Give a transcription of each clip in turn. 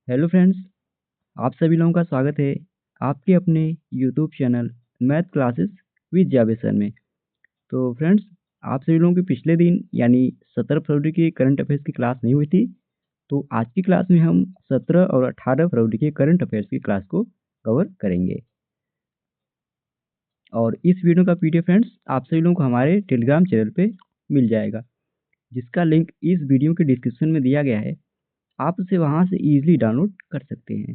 Hello friends, आप सभी लोगों का स्वागत है आपके अपने YouTube channel math classes with Javed sir में। तो फ्रेंड्स, आप सभी लोगों की पिछले दिन यानी 17 फरवरी की करंट अफेयर्स की क्लास नहीं हुई थी। तो आज की क्लास में हम 17 और 18 फरवरी के करंट अफेयर्स की क्लास को कवर करेंगे। और इस वीडियो का पीडीएफ फ्रेंड्स आप सभी लोगों को हमारे टेलीग्राम चैनल पे मिल जाएगा, जिसका लिंक इस वीडियो के डिस्क्रिप्शन में दिया गया है। आप उसे वहाँ से ईजिली डाउनलोड कर सकते हैं।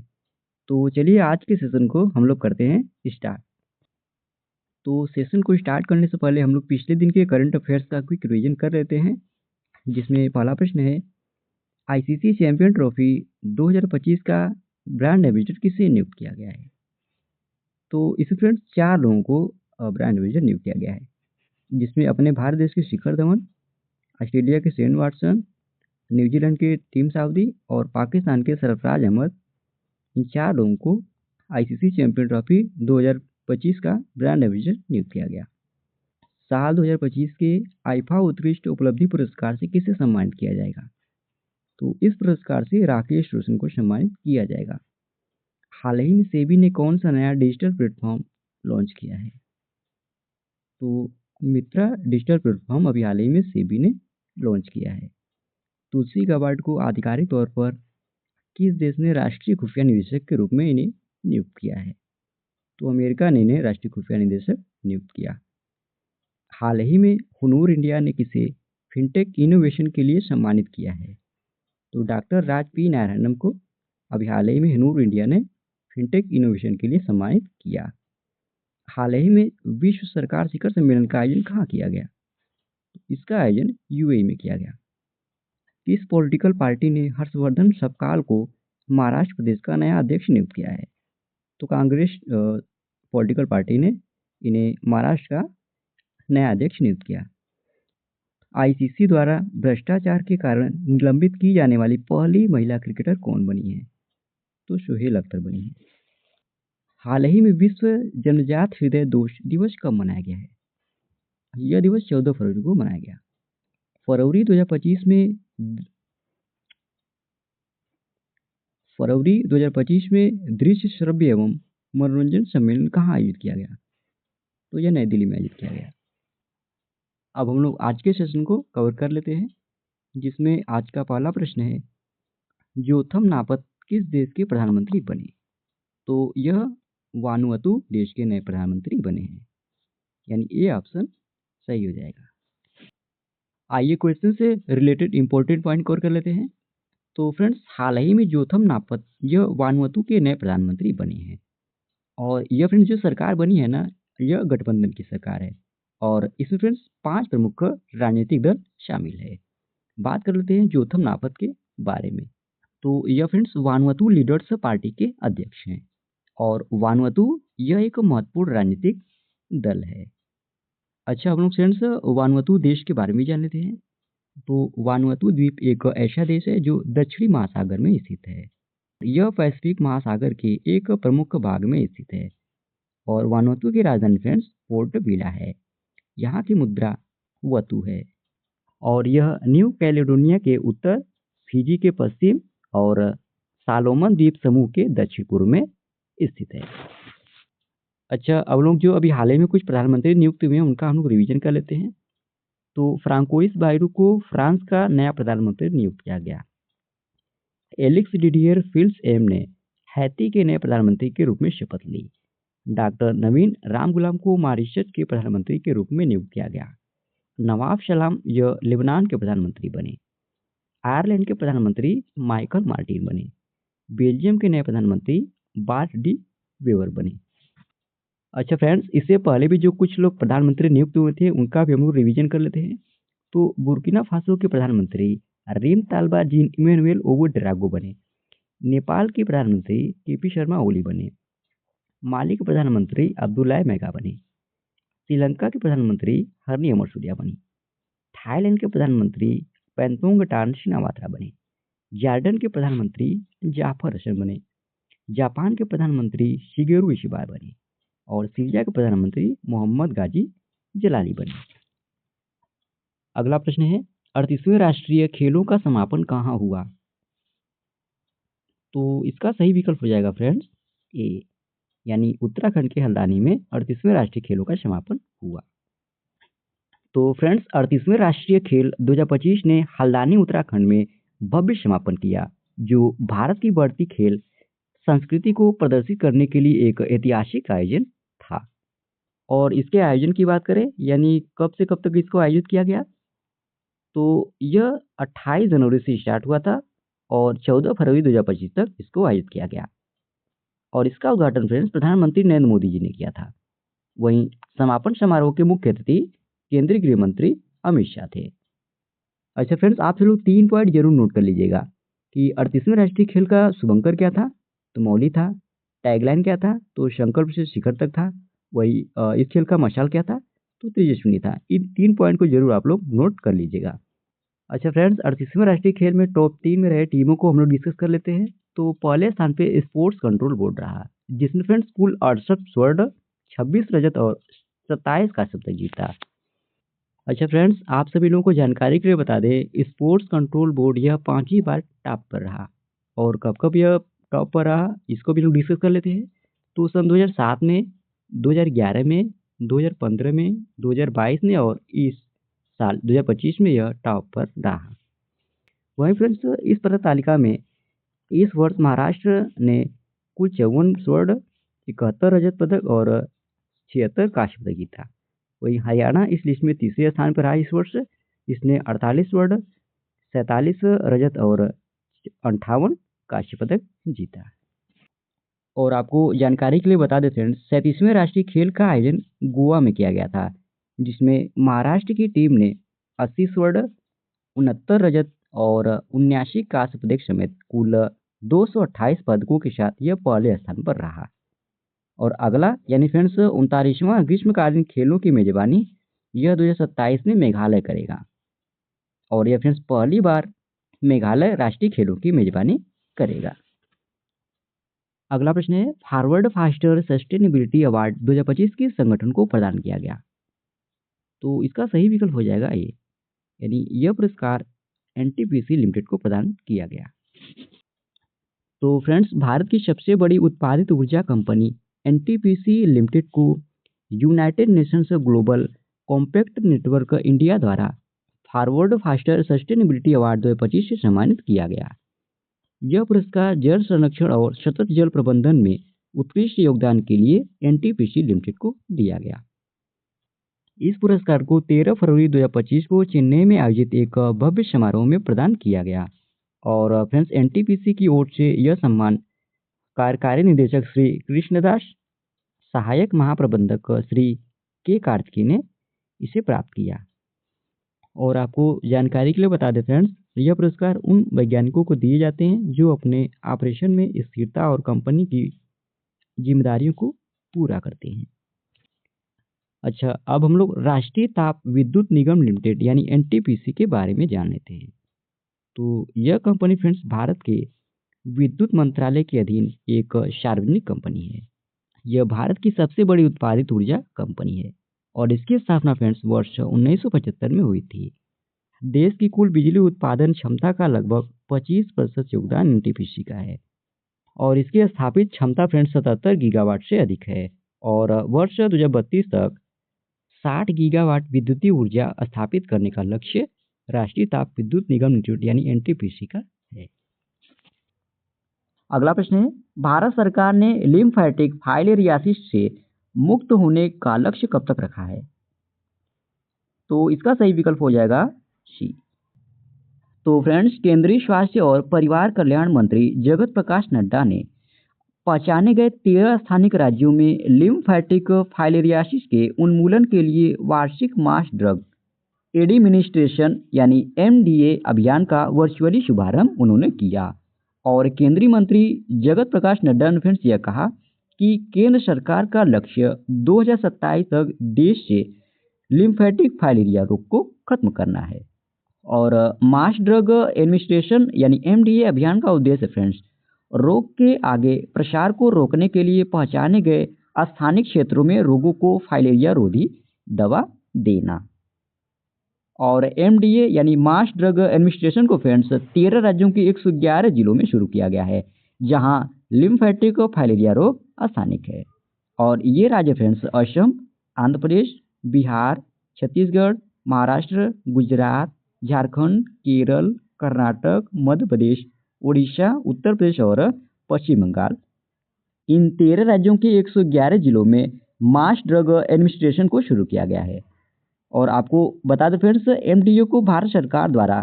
तो चलिए आज के सेशन को हम लोग करते हैं स्टार्ट। तो सेशन को स्टार्ट करने से पहले हम लोग पिछले दिन के करंट अफेयर्स का क्विक रिवीजन कर लेते हैं, जिसमें पहला प्रश्न है, आईसीसी चैंपियन ट्रॉफी 2025 का ब्रांड एम्बेसडर किसे नियुक्त किया गया है? तो इसमें फ्रेंड्स 4 लोगों को ब्रांड एम्बेसडर नियुक्त किया गया है, जिसमें अपने भारत देश के शिखर धवन, ऑस्ट्रेलिया के शेन वाटसन, न्यूजीलैंड के टिम साउदी और पाकिस्तान के सरफराज अहमद। इन 4 लोगों को आईसीसी चैंपियन ट्रॉफी 2025 का ब्रांड एम्बेसडर नियुक्त किया गया। साल 2025 के आईफा उत्कृष्ट उपलब्धि पुरस्कार से किसे सम्मानित किया जाएगा? तो इस पुरस्कार से राकेश रोशन को सम्मानित किया जाएगा। हाल ही में सेबी ने कौन सा नया डिजिटल प्लेटफॉर्म लॉन्च किया है? तो मित्रा डिजिटल प्लेटफॉर्म अभी हाल ही में सेबी ने लॉन्च किया है। तुलसी गाबार्ड को आधिकारिक तौर पर किस देश ने राष्ट्रीय खुफिया निदेशक के रूप में इन्हें नियुक्त किया है? तो अमेरिका ने इन्हें राष्ट्रीय खुफिया निदेशक नियुक्त किया। हाल ही में हुनूर इंडिया ने किसे फिनटेक इनोवेशन के लिए सम्मानित किया है? तो डॉक्टर राज पी नारायणन को अभी हाल ही में हुनूर इंडिया ने फिनटेक इनोवेशन के लिए सम्मानित किया। हाल ही में विश्व सरकार शिखर सम्मेलन का आयोजन कहाँ किया गया? इसका आयोजन यूएई में किया गया। किस पॉलिटिकल पार्टी ने हर्षवर्धन सपकाल को महाराष्ट्र प्रदेश का नया अध्यक्ष नियुक्त किया है? तो कांग्रेस पॉलिटिकल पार्टी ने इन्हें महाराष्ट्र का नया अध्यक्ष नियुक्त किया। आईसीसी द्वारा भ्रष्टाचार के कारण निलंबित की जाने वाली पहली महिला क्रिकेटर कौन बनी है? तो सुहेल अख्तर बनी है। हाल ही में विश्व जन्मजात हृदय दोष दिवस कब मनाया गया है? यह दिवस 14 फरवरी को मनाया गया। फरवरी 2025 में दृश्य श्रव्य एवं मनोरंजन सम्मेलन कहाँ आयोजित किया गया? तो यह नई दिल्ली में आयोजित किया गया। अब हम लोग आज के सेशन को कवर कर लेते हैं, जिसमें आज का पहला प्रश्न है, जोथम नापत किस देश के प्रधानमंत्री बने? तो यह वानुअतु देश के नए प्रधानमंत्री बने हैं, यानी ए ऑप्शन सही हो जाएगा। आइए क्वेश्चन से रिलेटेड इंपॉर्टेंट पॉइंट कवर कर लेते हैं। तो फ्रेंड्स, हाल ही में जोथम नापत यह वानुअतु के नए प्रधानमंत्री बने हैं। और यह फ्रेंड्स जो सरकार बनी है ना, यह गठबंधन की सरकार है। और इसमें फ्रेंड्स 5 प्रमुख राजनीतिक दल शामिल है। बात कर लेते हैं जोथम नापत के बारे में। तो यह फ्रेंड्स वानुअतु लीडर्स पार्टी के अध्यक्ष हैं। और वानुअतु यह एक महत्वपूर्ण राजनीतिक दल है। अच्छा, हम लोग फ्रेंड्स वानुअतु देश के बारे में जान लेते हैं। तो वानुअतु द्वीप एक ऐसा देश है जो दक्षिणी महासागर में स्थित है। यह पैसिफिक महासागर के एक प्रमुख भाग में स्थित है। और वानुअतु की राजधानी फ्रेंड्स पोर्ट विला है। यहाँ की मुद्रा वतु है। और यह न्यू कैलेडोनिया के उत्तर, फिजी के पश्चिम और सालोमन द्वीप समूह के दक्षिण पूर्व में स्थित है। अच्छा, अब लोग जो अभी हाल ही में कुछ प्रधानमंत्री नियुक्त हुए हैं उनका हम लोग रिवीजन कर लेते हैं। तो फ्रांकोइस बायरू को फ्रांस का नया प्रधानमंत्री नियुक्त किया गया। एलिक्स डिडियर फिल्स एम ने हैती के नए प्रधानमंत्री के रूप में शपथ ली। डॉक्टर नवीन रामगुलाम को मॉरिशस के प्रधानमंत्री के रूप में नियुक्त किया गया। नवाब सलाम यह लेबनान के प्रधानमंत्री बने। आयरलैंड के प्रधानमंत्री माइकल मार्टिन बने। बेल्जियम के नए प्रधानमंत्री बार्ट डी वेवर बने। अच्छा फ्रेंड्स, इससे पहले भी जो कुछ लोग प्रधानमंत्री नियुक्त हुए थे उनका भी हम लोग रिवीजन कर लेते हैं। तो बुर्किना फासो के प्रधानमंत्री रीम तालबा जीन इमैनुएल ओवो ड्रागो बने। नेपाल के प्रधानमंत्री केपी शर्मा ओली बने। माली के प्रधानमंत्री अब्दुल्लाह मेगा बने। श्रीलंका के प्रधानमंत्री हरनी अमरसूरिया बनी। थाईलैंड के प्रधानमंत्री पेंतोंग टान सिनावात्रा बने। जॉर्डन के प्रधानमंत्री जाफर हसन बने। जापान के प्रधानमंत्री शिगेरू इशिबा बने। और सीरिया के प्रधानमंत्री मोहम्मद गाजी जलाली बने। अगला प्रश्न है, 38वें राष्ट्रीय खेलों का समापन कहाँ हुआ? तो इसका सही विकल्प हो जाएगा फ्रेंड्स ए, यानी उत्तराखंड के हल्द्वानी में 38वें राष्ट्रीय खेलों का समापन हुआ। तो फ्रेंड्स 38वें राष्ट्रीय खेल 2025 ने हल्द्वानी उत्तराखंड में भव्य समापन किया, जो भारत की बढ़ती खेल संस्कृति को प्रदर्शित करने के लिए एक ऐतिहासिक आयोजन था। और इसके आयोजन की बात करें, यानी कब से कब तक इसको आयोजित किया गया, तो यह 28 जनवरी से स्टार्ट हुआ था और 14 फरवरी 2025 तक इसको आयोजित किया गया। और इसका उद्घाटन फ्रेंड्स प्रधानमंत्री नरेंद्र मोदी जी ने किया था। वहीं समापन समारोह के मुख्य अतिथि केंद्रीय गृह मंत्री अमित शाह थे। अच्छा फ्रेंड्स, आप लोग 3 पॉइंट जरूर नोट कर लीजिएगा कि 38वें राष्ट्रीय खेल का शुभंकर क्या था, तो मौली था। टैगलाइन क्या था, तो संकल्प से शिखर तक था। वही इस खेल का मशाल क्या था, तो तेजस्विनी था। इन 3 पॉइंट को जरूर आप लोग नोट कर लीजिएगा। अच्छा फ्रेंड्स, 38वें राष्ट्रीय खेल में टॉप 3 में रहे टीमों को हम लोग डिस्कस कर लेते हैं। तो पहले स्थान पे स्पोर्ट्स कंट्रोल बोर्ड रहा, जिसने फ्रेंड्स कुल 68 स्वर्ण, 26 रजत और 27 कांस्य पदक जीता। अच्छा फ्रेंड्स, आप सभी लोगों को जानकारी के लिए बता दें, स्पोर्ट्स कंट्रोल बोर्ड यह 5वीं बार टॉप पर रहा। और कब-कब यह टॉप पर रहा, इसको भी लोग डिस्कस कर लेते हैं। तो सन 2007 में, 2011 में, 2015 में, 2022 में और इस साल 2025 में यह टॉप पर रहा। वहीं फ्रेंड्स, इस पदक तालिका में इस वर्ष महाराष्ट्र ने कुल 54 स्वर्ण, 71 रजत पदक और 76 कांस्य पदक जीता। वहीं हरियाणा इस लिस्ट में तीसरे स्थान पर रहा इस वर्ष। इसने 48 स्वर्ण, 47 रजत और 58 कांस्य पदक जीता। और आपको जानकारी के लिए बता देते हैं, 37वें राष्ट्रीय खेल का आयोजन गोवा में किया गया था, जिसमें महाराष्ट्र की टीम ने 80 स्वर्ण, 69 रजत और 79 कांस्य पदक समेत कुल 228 पदकों के साथ यह पहले स्थान पर रहा। और अगला यानी फ्रेंड्स 39वां ग्रीष्मकालीन खेलों की मेजबानी यह 2027 में मेघालय करेगा। और यह फ्रेंड्स पहली बार मेघालय राष्ट्रीय खेलों की मेजबानी करेगा। अगला प्रश्न है, फॉरवर्ड फास्टर सस्टेनेबिलिटी अवार्ड 2025 किस संगठन को प्रदान किया गया, तो इसका सही विकल्प हो जाएगा ए, यानी यह पुरस्कार एनटीपीसी लिमिटेड को प्रदान किया गया। तो फ्रेंड्स, भारत की सबसे बड़ी उत्पादित ऊर्जा कंपनी एनटीपीसी लिमिटेड को United Nations global compact network India द्वारा फॉरवर्ड फास्टर सस्टेनेबिलिटी अवार्ड 2025 से सम्मानित किया गया। यह पुरस्कार जल संरक्षण और सतत जल प्रबंधन में उत्कृष्ट योगदान के लिए एनटीपीसी लिमिटेड को दिया गया। इस पुरस्कार को 13 फरवरी 2025 को चेन्नई में आयोजित एक भव्य समारोह में प्रदान किया गया। और फ्रेंड्स, एनटीपीसी की ओर से यह सम्मान कार्यकारी निदेशक श्री कृष्णदास, सहायक महाप्रबंधक श्री के कार्तिकी ने इसे प्राप्त किया। और आपको जानकारी के लिए बता दें फ्रेंड्स, यह पुरस्कार उन वैज्ञानिकों को दिए जाते हैं जो अपने ऑपरेशन में स्थिरता और कंपनी की जिम्मेदारियों को पूरा करते हैं। अच्छा, अब हम लोग राष्ट्रीय ताप विद्युत निगम लिमिटेड यानी एनटीपीसी के बारे में जान लेते हैं। तो यह कंपनी फ्रेंड्स भारत के विद्युत मंत्रालय के अधीन एक सार्वजनिक कंपनी है। यह भारत की सबसे बड़ी उत्पादित ऊर्जा कंपनी है और इसकी स्थापना फ्रेंड्स वर्ष 1975 में हुई थी। देश की कुल बिजली उत्पादन क्षमता का लगभग 25% योगदान एनटीपीसी का है और इसकी स्थापित क्षमता फ्रेंड्स 77 गीगावाट से अधिक है। और वर्ष 2032 तक 60 गीगावाट विद्युतीय ऊर्जा स्थापित करने का लक्ष्य राष्ट्रीय ताप विद्युत निगम लिमिटेड यानी एनटीपीसी का है। अगला प्रश्न है, भारत सरकार ने लिम्फेटिक फाइलेरियासिस से मुक्त होने का लक्ष्य कब तक रखा है, तो इसका सही विकल्प हो जाएगा सी। तो फ्रेंड्स, केंद्रीय स्वास्थ्य और परिवार कल्याण मंत्री जगत प्रकाश नड्डा ने पहचाने गए 13 स्थानिक राज्यों में लिम्फेटिक फाइलेरियासिस के उन्मूलन के लिए वार्षिक मास ड्रग एडमिनिस्ट्रेशन यानी एमडीए अभियान का वर्चुअली शुभारंभ उन्होंने किया। और केंद्रीय मंत्री जगत प्रकाश नड्डा ने फ्रेंड्स यह कहा कि केंद्र सरकार का लक्ष्य 2027 तक देश से लिम्फेटिक फाइलेरिया रोग को खत्म करना है। और मास ड्रग एडमिनिस्ट्रेशन यानी एमडीए अभियान का उद्देश्य फ्रेंड्स रोग के आगे प्रसार को रोकने के लिए पहचाने गए स्थानिक क्षेत्रों में रोगों को फाइलेरिया रोधी दवा देना। और एमडीए यानी मास ड्रग एडमिनिस्ट्रेशन को फ्रेंड्स 13 राज्यों के 111 जिलों में शुरू किया गया है। जहां लिम्फेटिक फाइलेरिया रोग स्थानिक है। और ये राज्य फ्रेंड्स असम, आंध्र प्रदेश, बिहार, छत्तीसगढ़, महाराष्ट्र, गुजरात, झारखंड, केरल, कर्नाटक, मध्य प्रदेश, उड़ीसा, उत्तर प्रदेश और पश्चिम बंगाल, इन 13 राज्यों के 111 जिलों में मास ड्रग एडमिनिस्ट्रेशन को शुरू किया गया है। और आपको बता दें फ्रेंड्स, एमडीओ को भारत सरकार द्वारा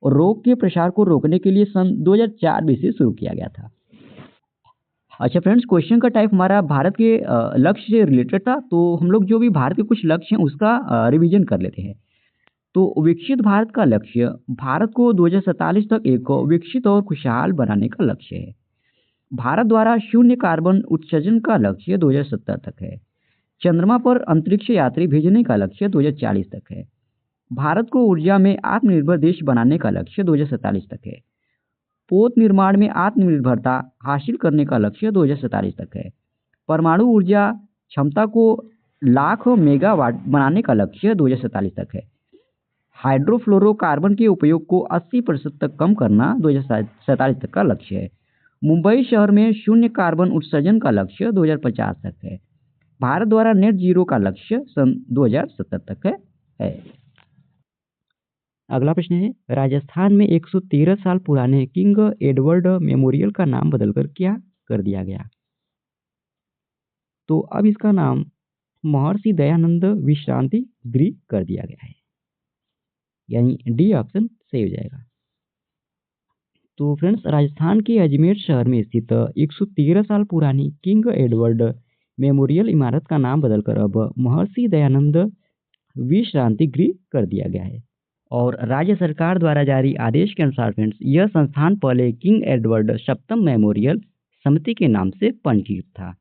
रोग के प्रसार को रोकने के लिए सन 2004 में से शुरू किया गया था। अच्छा फ्रेंड्स, क्वेश्चन का टाइप हमारा भारत के लक्ष्य से रिलेटेड था, तो हम लोग जो भी भारत के कुछ लक्ष्य हैं उसका रिवीजन कर लेते हैं। तो विकसित भारत का लक्ष्य भारत को 2047 तक एक विकसित और खुशहाल बनाने का लक्ष्य है। भारत द्वारा शून्य कार्बन उत्सर्जन का लक्ष्य 2070 तक है। चंद्रमा पर अंतरिक्ष यात्री भेजने का लक्ष्य 2040 तक है। भारत को ऊर्जा में आत्मनिर्भर देश बनाने का लक्ष्य 2047 तक है। पोत निर्माण में आत्मनिर्भरता हासिल करने का लक्ष्य 2047 तक है। परमाणु ऊर्जा क्षमता को लाख मेगावाट बनाने का लक्ष्य 2047 तक है। हाइड्रोफ्लोरोकार्बन के उपयोग को 80% तक कम करना 2047 तक का लक्ष्य है। मुंबई शहर में शून्य कार्बन उत्सर्जन का लक्ष्य 2050 तक है। भारत द्वारा नेट जीरो का लक्ष्य सन 2070 तक है। अगला प्रश्न है, राजस्थान में 113 साल पुराने किंग एडवर्ड मेमोरियल का नाम बदलकर क्या कर दिया गया? तो अब इसका नाम महर्षि दयानंद विश्रांति गृह कर दिया गया है, यानी डी ऑप्शन सही हो जाएगा। तो फ्रेंड्स, राजस्थान के अजमेर शहर में स्थित 113 साल पुरानी किंग एडवर्ड मेमोरियल इमारत का नाम बदलकर अब महर्षि दयानंद विश्रांति गृह कर दिया गया है। और राज्य सरकार द्वारा जारी आदेश के अनुसार फ्रेंड्स, यह संस्थान पहले किंग एडवर्ड सप्तम मेमोरियल समिति के नाम से पंजीकृत था,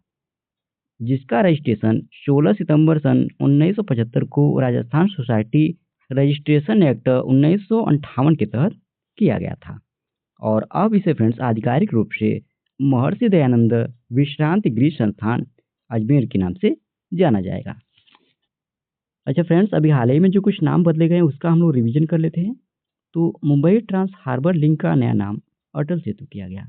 जिसका रजिस्ट्रेशन 16 सितंबर सन 1975 को राजस्थान सोसाइटी रजिस्ट्रेशन एक्ट 1958 के तहत किया गया था। और अब इसे फ्रेंड्स आधिकारिक रूप से महर्षि दयानंद विश्रांति गृह संस्थान अजमेर के नाम से जाना जाएगा। अच्छा फ्रेंड्स, अभी हाल ही में जो कुछ नाम बदले गए उसका हम लोग रिवीजन कर लेते हैं। तो मुंबई ट्रांस हार्बर लिंक का नया नाम अटल सेतु किया गया।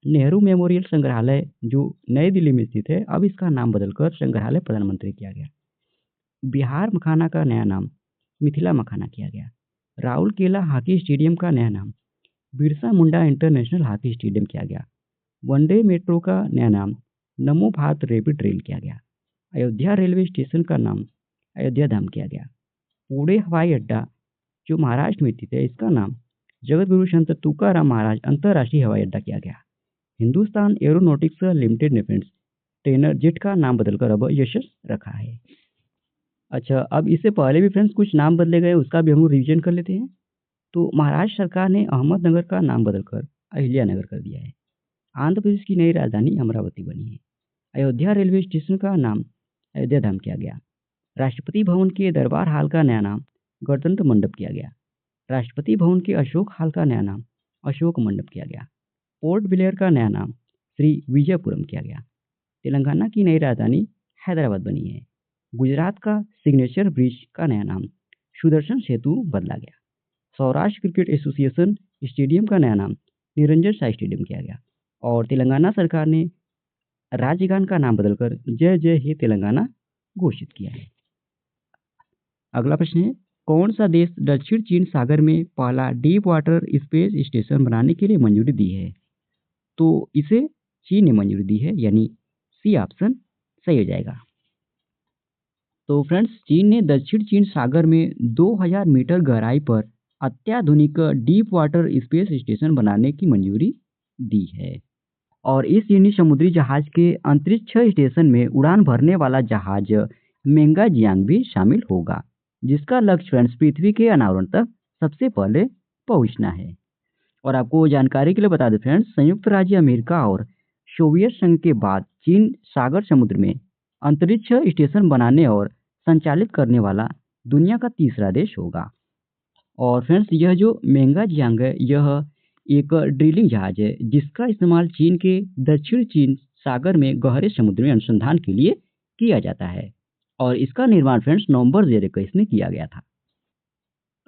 नेहरू मेमोरियल संग्रहालय जो नई दिल्ली में स्थित है, अब इसका नाम बदलकर संग्रहालय प्रधानमंत्री किया गया। बिहार मखाना का नया नाम मिथिला मखाना किया गया। राउरकेला हॉकी स्टेडियम का नया नाम Birsa Munda international hockey stadium किया गया। वनडे मेट्रो का नया नाम नमो भारत रैपिड रेल किया गया। अयोध्या रेलवे स्टेशन का नाम अयोध्या धाम किया गया। पुणे हवाई अड्डा जो महाराष्ट्र में स्थित है, इसका नाम जगत गुरु संत तुकाराम महाराज अंतर्राष्ट्रीय हवाई अड्डा किया गया। हिंदुस्तान एरोनॉटिक्स लिमिटेड ने फ्रेंड्स ट्रेनर जेट का नाम बदलकर अब यशस रखा है। अच्छा, अब इससे पहले भी फ्रेंड्स कुछ नाम बदले गए, उसका भी हम लोग रिविजन कर लेते हैं। तो महाराष्ट्र सरकार ने अहमदनगर का नाम बदलकर अहिल्यानगर कर दिया है। आंध्र प्रदेश की नई राजधानी अमरावती बनी है। अयोध्या रेलवे स्टेशन का नाम अयोध्या धाम किया गया। राष्ट्रपति भवन के दरबार हाल का नया नाम गणतंत्र मंडप किया गया। राष्ट्रपति भवन के अशोक हाल का नया नाम अशोक मंडप किया गया। पोर्ट ब्लेयर का नया नाम श्री विजयपुरम किया गया। तेलंगाना की नई राजधानी हैदराबाद बनी है। गुजरात का सिग्नेचर ब्रिज का नया नाम सुदर्शन सेतु बदला गया। सौराष्ट्र क्रिकेट एसोसिएशन स्टेडियम का नया नाम निरंजन साई स्टेडियम किया गया। और तेलंगाना सरकार ने राजगान का नाम बदलकर जय जय हे तेलंगाना घोषित किया है। अगला प्रश्न है, कौन सा देश दक्षिण चीन सागर में पहला डीप वाटर स्पेस स्टेशन बनाने के लिए मंजूरी दी है? तो इसे चीन ने मंजूरी दी है, यानी सी ऑप्शन सही हो जाएगा। तो फ्रेंड्स, चीन ने दक्षिण चीन सागर में 2000 मीटर गहराई पर अत्याधुनिक डीप वाटर स्पेस स्टेशन बनाने की मंजूरी दी है। और इस चीनी समुद्री जहाज के अंतरिक्ष स्टेशन में उड़ान भरने वाला जहाज मेंगाजियांग भी शामिल होगा, जिसका लक्ष्य फ्रेंड्स पृथ्वी के अनावरण तक सबसे पहले पहुंचना है। और आपको जानकारी के लिए बता दें फ्रेंड्स, संयुक्त राज्य अमेरिका और सोवियत संघ के बाद चीन सागर समुद्र में अंतरिक्ष स्टेशन बनाने और संचालित करने वाला दुनिया का तीसरा देश होगा। और फ्रेंड्स, यह जो मेंगाजियांग है, यह एक ड्रिलिंग जहाज है जिसका इस्तेमाल चीन के दक्षिण चीन सागर में गहरे समुद्र में अनुसंधान के लिए किया जाता है। और इसका निर्माण फ्रेंड्स नवंबर 2021 में किया गया था।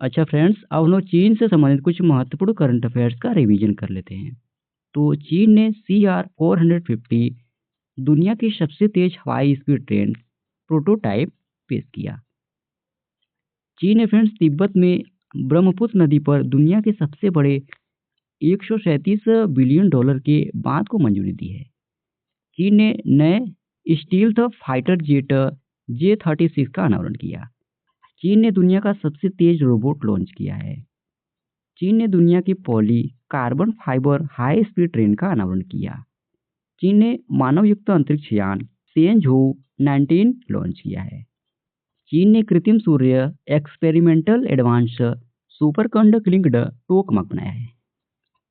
अच्छा फ्रेंड्स, अब हम लोग चीन से संबंधित कुछ महत्वपूर्ण करंट अफेयर्स का रिवीजन कर लेते हैं। तो चीन ने CR-450 दुनिया की सबसे तेज हवाई स्पीड ट्रेन प्रोटोटाइप पेश किया। चीन ने फ्रेंड्स तिब्बत में ब्रह्मपुत्र नदी पर दुनिया के सबसे बड़े 137 बिलियन डॉलर के बांध को मंजूरी दी है। चीन ने नए स्टील्थ फाइटर जेट J-36 का अनावरण किया। चीन ने दुनिया का सबसे तेज रोबोट लॉन्च किया है। चीन ने दुनिया की पहली carbon fibre high speed train का अनावरण किया। चीन ने मानवयुक्त अंतरिक्ष यान शेनझू 19 लॉन्च किया है। चीन ने कृत्रिम सूर्य एक्सपेरिमेंटल एडवांस सुपरकंडक्ट लिंक्ड टोकमाक बनाया है।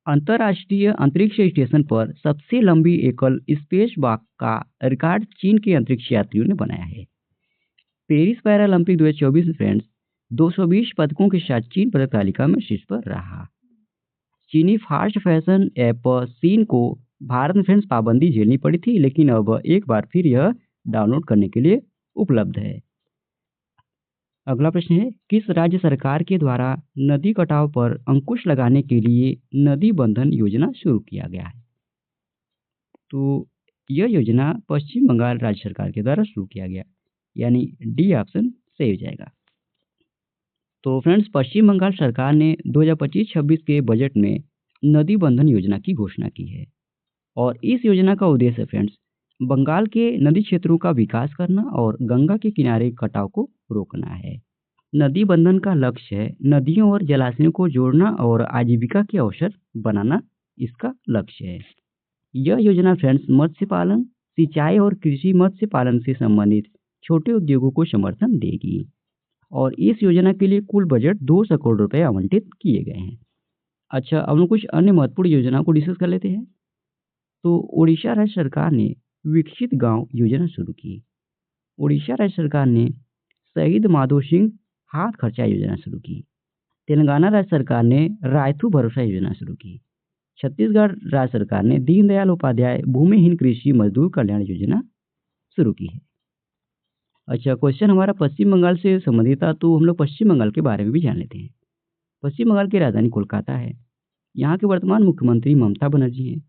अंतर्राष्ट्रीय अंतरिक्ष स्टेशन पर सबसे लंबी एकल स्पेस वॉक का रिकॉर्ड चीन के अंतरिक्ष यात्रियों ने बनाया है। पेरिस पैरालंपिक 2024 में फ्रेंड्स 220 पदकों के साथ चीन पदक तालिका में शीर्ष पर रहा। चीनी फास्ट फैशन ऐप सीन को भारत में फ्रेंड्स पाबंदी झेलनी पड़ी थी, लेकिन अब एक बार फिर यह डाउनलोड करने के लिए उपलब्ध है। अगला प्रश्न है, किस राज्य सरकार के द्वारा नदी कटाव पर अंकुश लगाने के लिए नदी बंधन योजना शुरू किया गया है? तो यह योजना पश्चिम बंगाल राज्य सरकार के द्वारा शुरू किया गया, यानी डी ऑप्शन सही हो जाएगा। तो फ्रेंड्स पश्चिम बंगाल सरकार ने 2025-26 के बजट में नदी बंधन योजना की घोषणा की है और इस योजना का उद्देश्य फ्रेंड्स बंगाल के नदी क्षेत्रों का विकास करना और गंगा के किनारे कटाव को रोकना है। नदी बंधन का लक्ष्य है नदियों और जलाशयों को जोड़ना और आजीविका के अवसर बनाना इसका लक्ष्य है। यह योजना फ्रेंड्स मत्स्य पालन, सिंचाई और कृषि मत्स्य पालन से संबंधित छोटे उद्योगों को समर्थन देगी और इस योजना के लिए कुल बजट 200 करोड़ रुपए आवंटित किए गए हैं। अच्छा, अब हम कुछ अन्य महत्वपूर्ण योजनाओं को डिस्कस कर लेते हैं। तो उड़ीसा राज्य सरकार ने विकसित गांव योजना शुरू की। उड़ीसा राज्य सरकार ने शहीद माधो सिंह हाथ खर्चा योजना शुरू की। तेलंगाना राज्य सरकार ने रायथू भरोसा योजना शुरू की। छत्तीसगढ़ राज्य सरकार ने दीनदयाल उपाध्याय भूमिहीन कृषि मजदूर कल्याण योजना शुरू की है। अच्छा, क्वेश्चन हमारा पश्चिम बंगाल से संबंधित था, तो हम लोग पश्चिम बंगाल के बारे में भी जान लेते हैं। पश्चिम बंगाल की राजधानी कोलकाता है। यहाँ के वर्तमान मुख्यमंत्री ममता बनर्जी हैं।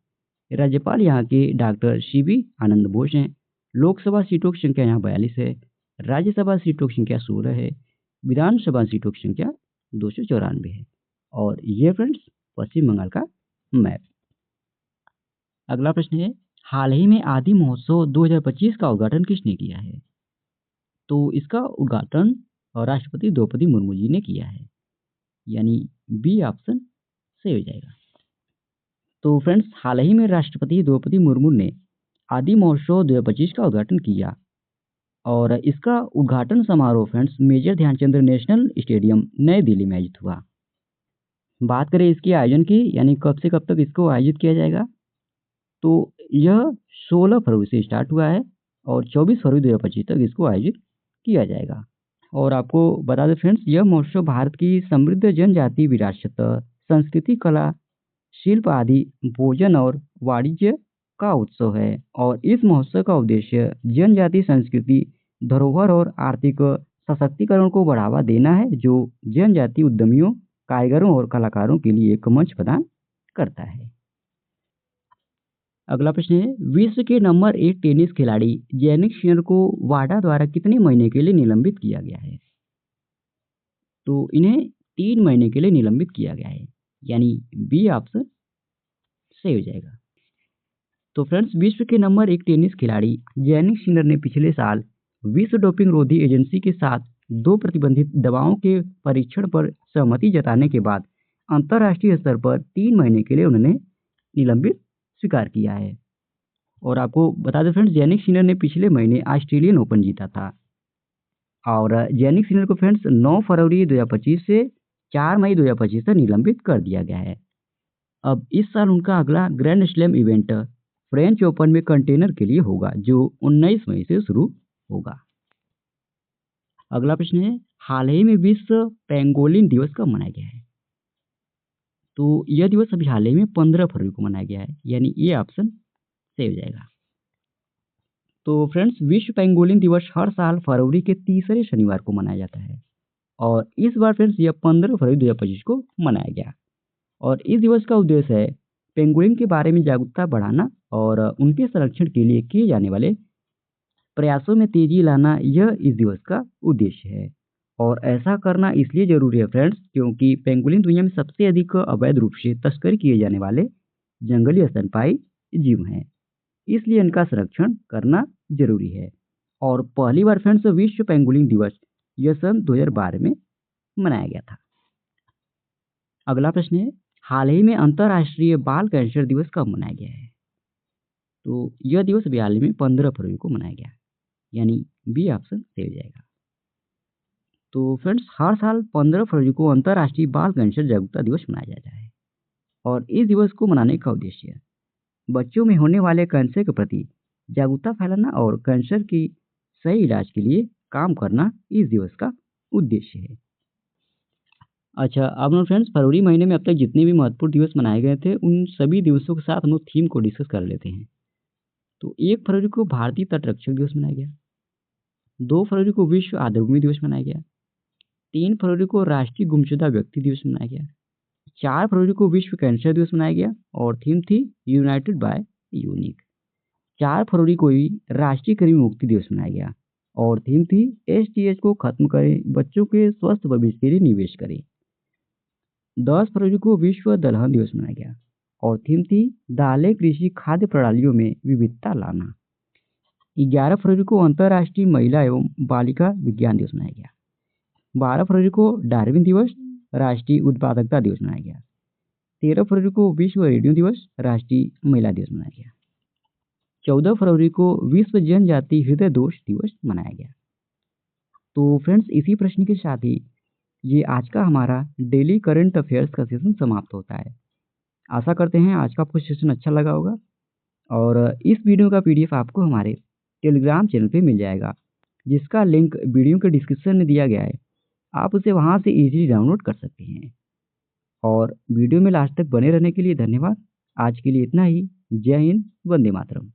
राज्यपाल यहाँ के डॉक्टर CB आनंद बोस हैं। लोकसभा सीटों की संख्या यहाँ 42 है। राज्यसभा सीटों की संख्या 16 है। विधानसभा सीटों की संख्या 294 है। और ये फ्रेंड्स पश्चिम बंगाल का मैप। अगला प्रश्न है, हाल ही में आदि महोत्सव 2025 का उद्घाटन किसने किया है? तो इसका उद्घाटन राष्ट्रपति द्रौपदी मुर्मू जी ने किया है, यानी बी ऑप्शन सही हो जाएगा। तो फ्रेंड्स हाल ही में राष्ट्रपति द्रौपदी मुर्मू ने आदि महोत्सव 2025 का उद्घाटन किया और इसका उद्घाटन समारोह friends major Dhyanchand national stadium नई दिल्ली में आयोजित हुआ। बात करें इसके आयोजन की, यानी कब से कब तक इसको आयोजित किया जाएगा, तो यह 16 फरवरी से स्टार्ट हुआ है और 24 फरवरी 2025 तक इसको आयोजित किया जाएगा। और आपको बता दें फ्रेंड्स, यह महोत्सव भारत की समृद्ध जनजाति विरासत, संस्कृति, कला, शिल्प आदि, भोजन और वाणिज्य का उत्सव है और इस महोत्सव का उद्देश्य जनजाति संस्कृति, धरोहर और आर्थिक सशक्तिकरण को बढ़ावा देना है, जो जनजाति उद्यमियों, कारीगरों और कलाकारों के लिए एक मंच प्रदान करता है। अगला प्रश्न है, विश्व के नंबर 1 टेनिस खिलाड़ी जैनिक सिनर को वाडा द्वारा कितने महीने के लिए निलंबित किया गया है? तो इन्हें 3 महीने के लिए निलंबित किया गया है, यानी बी ऑप्शन सही हो जाएगा। तो फ्रेंड्स विश्व के नंबर 1 टेनिस खिलाड़ी जैनिक सिनर ने पिछले साल विश्व डोपिंग रोधी एजेंसी के साथ 2 प्रतिबंधित दवाओं के परीक्षण पर सहमति जताने के बाद अंतर्राष्ट्रीय स्तर पर 3 महीने के लिए उन्होंने निलंबित स्वीकार किया है। और आपको बता दें फ्रेंड्स, जैनिक सिनर ने पिछले महीने ऑस्ट्रेलियन ओपन जीता था और जैनिक सिनर को फ्रेंड्स 9 फरवरी 2025 से 4 मई 2025 तक निलंबित कर दिया गया है। अब इस साल उनका अगला grand slam event French open में कंटेनर के लिए होगा, जो 19 मई से शुरू होगा। अगला प्रश्न है, हाल ही में विश्व पेंगोलिन दिवस कब मनाया गया है? तो यह दिवस अभी हाल ही में 15 फरवरी को मनाया गया है, यानी ये ऑप्शन सही हो जाएगा। तो फ्रेंड्स विश्व पेंगोलिन दिवस हर साल फरवरी के तीसरे शनिवार को मनाया जाता है और इस बार फ्रेंड्स यह 15 फरवरी 2025 को मनाया गया और इस दिवस का उद्देश्य है पेंगुइन के बारे में जागरूकता बढ़ाना और उनके संरक्षण के लिए किए जाने वाले प्रयासों में तेजी लाना, यह इस दिवस का उद्देश्य है। और ऐसा करना इसलिए जरूरी है फ्रेंड्स, क्योंकि पेंगुइन दुनिया में सबसे अधिक अवैध रूप से तस्करी किए जाने वाले जंगली स्तनपायी जीव हैं। इसलिए इनका संरक्षण करना जरूरी है। और पहली बार फ्रेंड्स विश्व पेंगुइन दिवस यह सन 2012 में मनाया गया था। अगला प्रश्न है, हाल ही में अंतर्राष्ट्रीय बाल कैंसर दिवस कब मनाया गया है? तो यह दिवस हाल ही में 15 फरवरी को मनाया गया, यानी बी ऑप्शन सही हो जाएगा। तो फ्रेंड्स हर साल 15 फरवरी को अंतर्राष्ट्रीय बाल कैंसर जागरूकता दिवस मनाया जाता है। और इस दिवस को मनाने का उद्देश्य है बच्चों में होने वाले कैंसर के प्रति जागरूकता फैलाना और कैंसर की सही इलाज के लिए काम करना इस दिवस का उद्देश्य है। अच्छा, अब हम फ्रेंड्स फरवरी महीने में अब तक जितने भी महत्वपूर्ण दिवस मनाए गए थे उन सभी दिवसों के साथ हम लोग थीम को डिस्कस कर लेते हैं। तो 1 फरवरी को भारतीय तटरक्षक दिवस मनाया गया, 2 फरवरी को विश्व आर्द्रभूमि दिवस मनाया गया, 3 फरवरी को राष्ट्रीय गुमशुदा व्यक्ति दिवस मनाया गया, 4 फरवरी को विश्व कैंसर दिवस मनाया गया और थीम थी यूनाइटेड बाय यूनिक। 4 फरवरी को ही राष्ट्रीय कृमि मुक्ति दिवस मनाया गया और थीम थी एसटीएच को खत्म करें, बच्चों के स्वस्थ भविष्य के लिए निवेश करें। 10 फरवरी को विश्व दलहन दिवस मनाया गया और थीम थी दालें कृषि खाद्य प्रणालियों में विविधता लाना। 11 फरवरी को अंतर्राष्ट्रीय महिला एवं बालिका विज्ञान दिवस मनाया गया। 12 फरवरी को डार्विन दिवस राष्ट्रीय उत्पादकता दिवस मनाया गया। 13 फरवरी को विश्व रेडियो दिवस राष्ट्रीय महिला दिवस मनाया गया। 14 फरवरी को विश्व जनजाति हृदय दोष दिवस मनाया गया। तो फ्रेंड्स इसी प्रश्न के साथ ही ये आज का हमारा डेली करंट अफेयर्स का सेशन समाप्त होता है। आशा करते हैं आज का आपको सेशन अच्छा लगा होगा और इस वीडियो का पीडीएफ आपको हमारे टेलीग्राम चैनल पे मिल जाएगा, जिसका लिंक वीडियो के डिस्क्रिप्शन में दिया गया है। आप उसे वहां से इजीली डाउनलोड कर सकते हैं। और वीडियो में लास्ट तक बने रहने के लिए धन्यवाद। आज के लिए इतना ही। जय हिंद, वंदे मातरम।